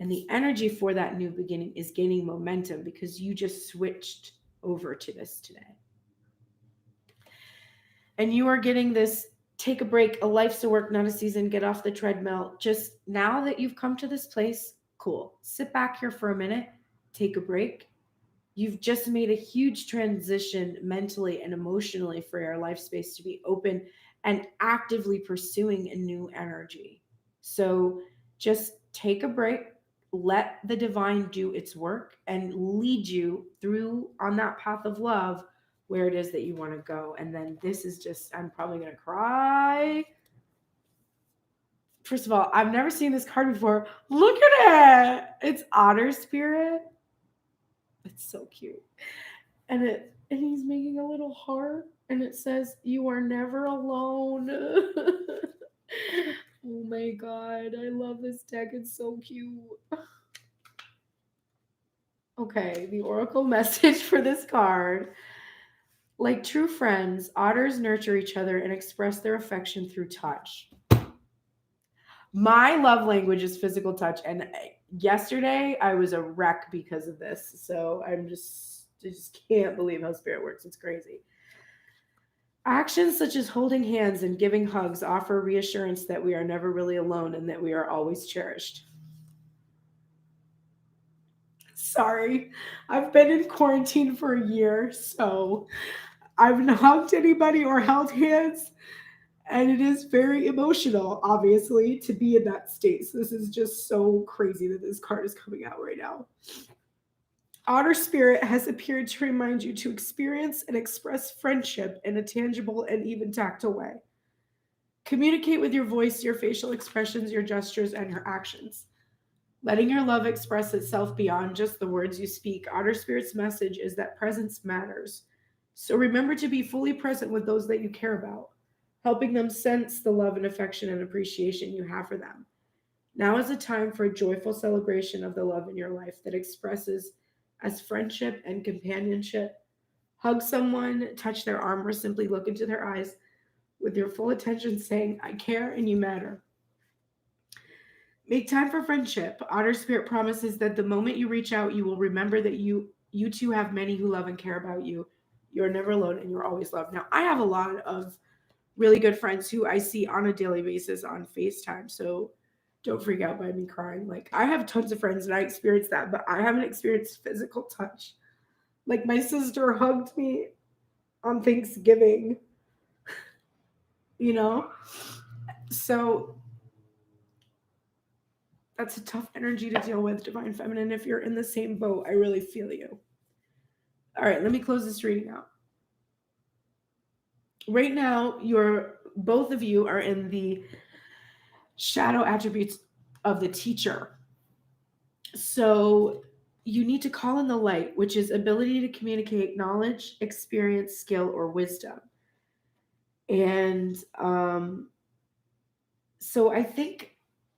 And the energy for that new beginning is gaining momentum because you just switched over to this today. And you are getting this take a break, a life's a work, not a season, get off the treadmill. Just now that you've come to this place, cool. Sit back here for a minute, take a break. You've just made a huge transition mentally and emotionally for your life space to be open and actively pursuing a new energy. So just take a break, let the divine do its work and lead you through on that path of love where it is that you want to go. And then this is just, I'm probably going to cry. First of all, I've never seen this card before. Look at it. It's Otter Spirit. It's so cute. And he's making a little heart and it says, "You are never alone." Oh my god, I love this deck. It's so cute. Okay, the oracle message for this card. Like true friends, otters nurture each other and express their affection through touch. My love language is physical touch, and yesterday I was a wreck because of this. So I just can't believe how spirit works. It's crazy. Actions such as holding hands and giving hugs offer reassurance that we are never really alone and that we are always cherished. Sorry, I've been in quarantine for a year, so I haven't hugged anybody or held hands, and it is very emotional, obviously, to be in that state. So this is just so crazy that this card is coming out right now. Otter Spirit has appeared to remind you to experience and express friendship in a tangible and even tactile way. Communicate with your voice, your facial expressions, your gestures, and your actions. Letting your love express itself beyond just the words you speak, Otter Spirit's message is that presence matters. So remember to be fully present with those that you care about, helping them sense the love and affection and appreciation you have for them. Now is a time for a joyful celebration of the love in your life that expresses as friendship and companionship. Hug someone, touch their arm, or simply look into their eyes with your full attention, saying, "I care and you matter." Make time for friendship. Otter Spirit promises that the moment you reach out, you will remember that you too have many who love and care about you. You're never alone and you're always loved. Now, I have a lot of really good friends who I see on a daily basis on FaceTime. So don't freak out by me crying. Like, I have tons of friends and I experience that, but I haven't experienced physical touch. Like, my sister hugged me on Thanksgiving, you know? So that's a tough energy to deal with, Divine Feminine. If you're in the same boat, I really feel you. All right, let me close this reading out. Right now, both of you are in the shadow attributes of the teacher. So you need to call in the light, which is ability to communicate knowledge, experience, skill, or wisdom. And so I think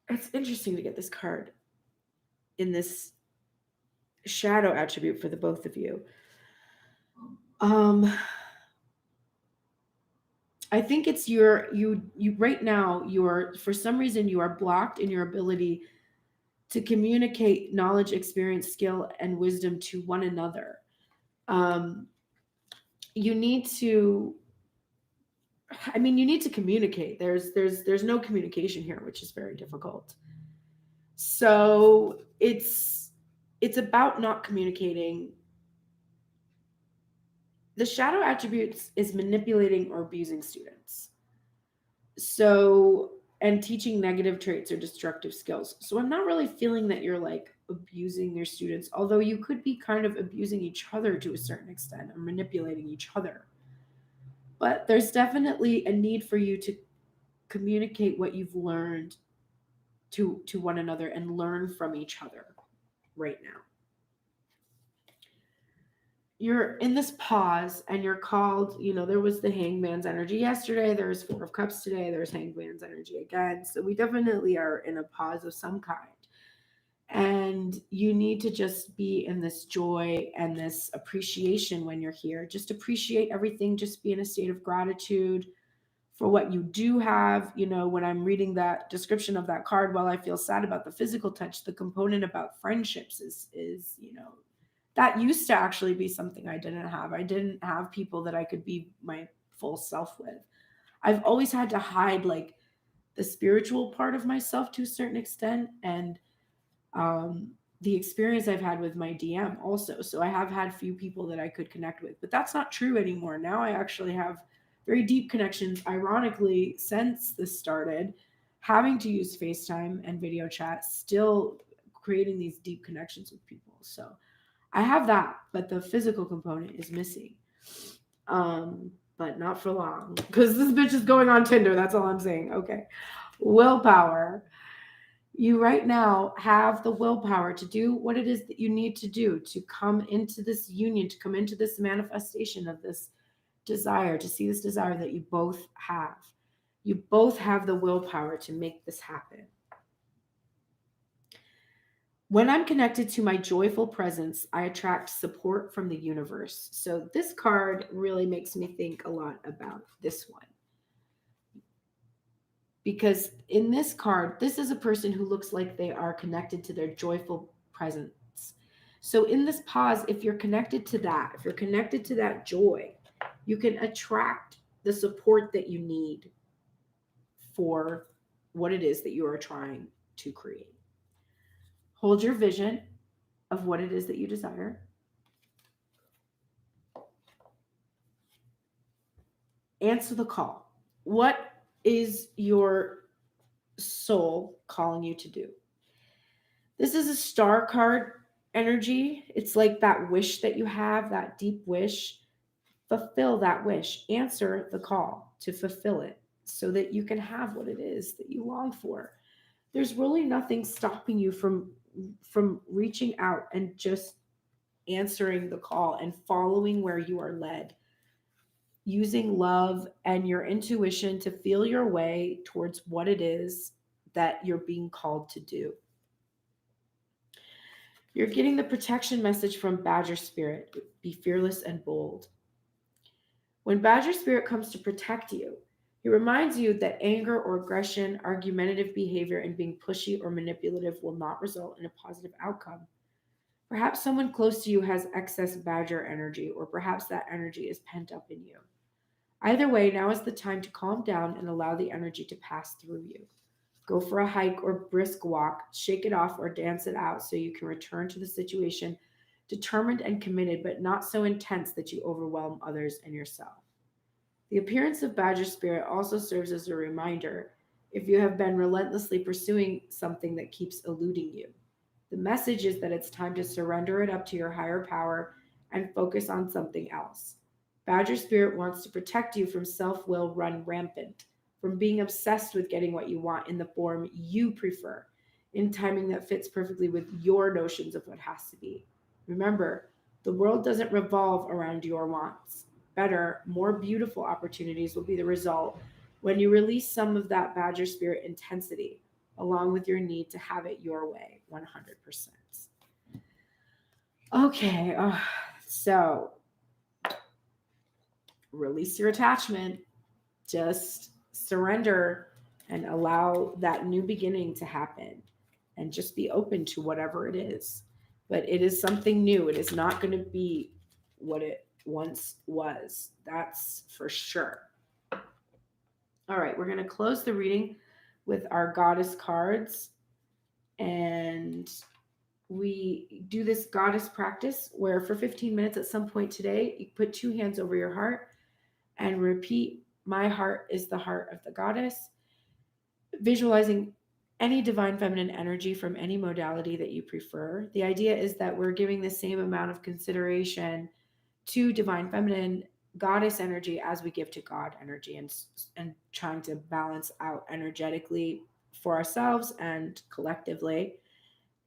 it's interesting to get this card in this shadow attribute for the both of you. I think it's you right now, for some reason you are blocked in your ability to communicate knowledge, experience, skill, and wisdom to one another. You need to communicate. There's no communication here, which is very difficult. So it's about not communicating. The shadow attributes is manipulating or abusing students. So, and teaching negative traits or destructive skills. So I'm not really feeling that you're like abusing your students, although you could be kind of abusing each other to a certain extent or manipulating each other. But there's definitely a need for you to communicate what you've learned to one another and learn from each other right now. You're in this pause and you're called, there was the Hangman's energy yesterday, there's Four of Cups today, there's Hangman's energy again. So we definitely are in a pause of some kind. And you need to just be in this joy and this appreciation when you're here. Just appreciate everything, just be in a state of gratitude for what you do have. You know, when I'm reading that description of that card, while I feel sad about the physical touch, the component about friendships is, you know, that used to actually be something I didn't have. I didn't have people that I could be my full self with. I've always had to hide like the spiritual part of myself to a certain extent, and um, the experience I've had with my DM also. So I have had few people that I could connect with, but that's not true anymore. Now I actually have very deep connections. Ironically, since this started, having to use FaceTime and video chat, still creating these deep connections with people. So I have that, but the physical component is missing. But not for long because this bitch is going on Tinder. That's all I'm saying. Okay. Willpower. You right now have the willpower to do what it is that you need to do to come into this union, to come into this manifestation of this desire, to see this desire that you both have. You both have the willpower to make this happen. When I'm connected to my joyful presence, I attract support from the universe. So this card really makes me think a lot about this one. Because in this card, this is a person who looks like they are connected to their joyful presence. So in this pause, if you're connected to that, if you're connected to that joy, you can attract the support that you need for what it is that you are trying to create. Hold your vision of what it is that you desire. Answer the call. What is your soul calling you to do? This is a star card energy. It's like that wish that you have, that deep wish. Fulfill that wish. Answer the call to fulfill it so that you can have what it is that you long for. There's really nothing stopping you from reaching out and just answering the call and following where you are led, using love and your intuition to feel your way towards what it is that you're being called to do. You're getting the protection message from Badger Spirit. Be fearless and bold. When Badger Spirit comes to protect you, he reminds you that anger or aggression, argumentative behavior, and being pushy or manipulative will not result in a positive outcome. Perhaps someone close to you has excess Badger energy, or perhaps that energy is pent up in you. Either way, now is the time to calm down and allow the energy to pass through you. Go for a hike or brisk walk, shake it off or dance it out so you can return to the situation determined and committed, but not so intense that you overwhelm others and yourself. The appearance of Badger Spirit also serves as a reminder if you have been relentlessly pursuing something that keeps eluding you. The message is that it's time to surrender it up to your higher power and focus on something else. Badger Spirit wants to protect you from self will run rampant, from being obsessed with getting what you want in the form you prefer, in timing that fits perfectly with your notions of what has to be. Remember, the world doesn't revolve around your wants. Better, more beautiful opportunities will be the result when you release some of that Badger Spirit intensity, along with your need to have it your way 100%. Okay, so release your attachment, just surrender and allow that new beginning to happen and just be open to whatever it is. But it is something new. It is not going to be what it once was. That's for sure. All right, we're going to close the reading with our goddess cards. And we do this goddess practice where for 15 minutes at some point today, you put two hands over your heart and repeat, my heart is the heart of the goddess, visualizing any divine feminine energy from any modality that you prefer. The idea is that we're giving the same amount of consideration to divine feminine goddess energy as we give to God energy, and trying to balance out energetically for ourselves and collectively.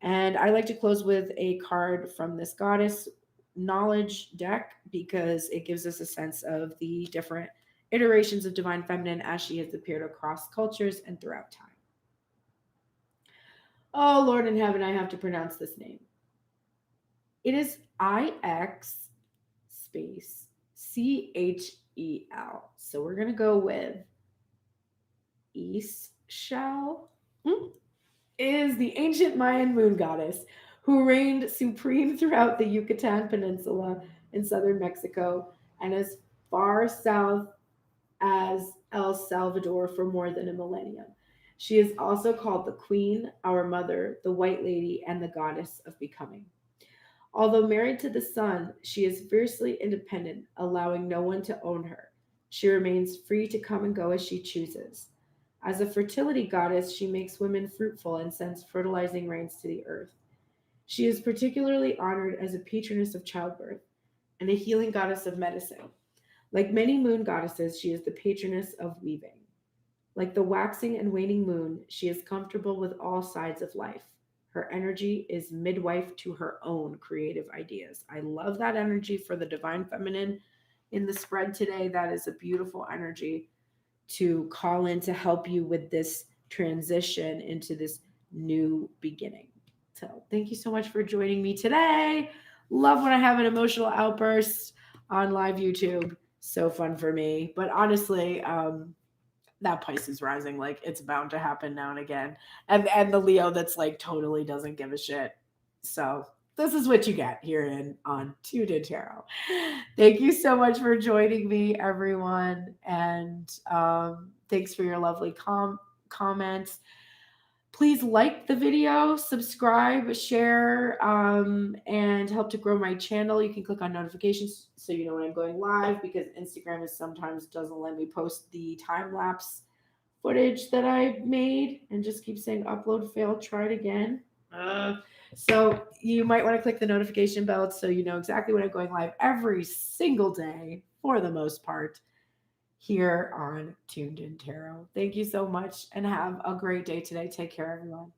And I like to close with a card from this goddess knowledge deck because it gives us a sense of the different iterations of divine feminine as she has appeared across cultures and throughout time. Oh, Lord in heaven, I have to pronounce this name. It is IX space CHEL. So we're going to go with Ixchel. Is the ancient Mayan moon goddess who reigned supreme throughout the Yucatan Peninsula in southern Mexico and as far south as El Salvador for more than a millennium. She is also called the Queen, our Mother, the White Lady, and the Goddess of Becoming. Although married to the sun, she is fiercely independent, allowing no one to own her. She remains free to come and go as she chooses. As a fertility goddess, she makes women fruitful and sends fertilizing rains to the earth. She is particularly honored as a patroness of childbirth and a healing goddess of medicine. Like many moon goddesses, she is the patroness of weaving. Like the waxing and waning moon, she is comfortable with all sides of life. Her energy is midwife to her own creative ideas. I love that energy for the divine feminine in the spread today. That is a beautiful energy to call in to help you with this transition into this new beginning. So, thank you so much for joining me today. Love when I have an emotional outburst on live YouTube. So fun for me. But honestly, that Pisces rising, like it's bound to happen now and again. And the Leo that's like totally doesn't give a shit. So this is what you get here in on Tuned Tarot. Thank you so much for joining me, everyone. And thanks for your lovely comments. Please like the video, subscribe, share, and help to grow my channel. You can click on notifications so you know when I'm going live because Instagram is sometimes doesn't let me post the time lapse footage that I made and just keep saying upload failed, try it again. So you might want to click the notification bell so you know exactly when I'm going live every single day for the most part here on Tuned In Tarot. Thank you so much and have a great day today. Take care, everyone.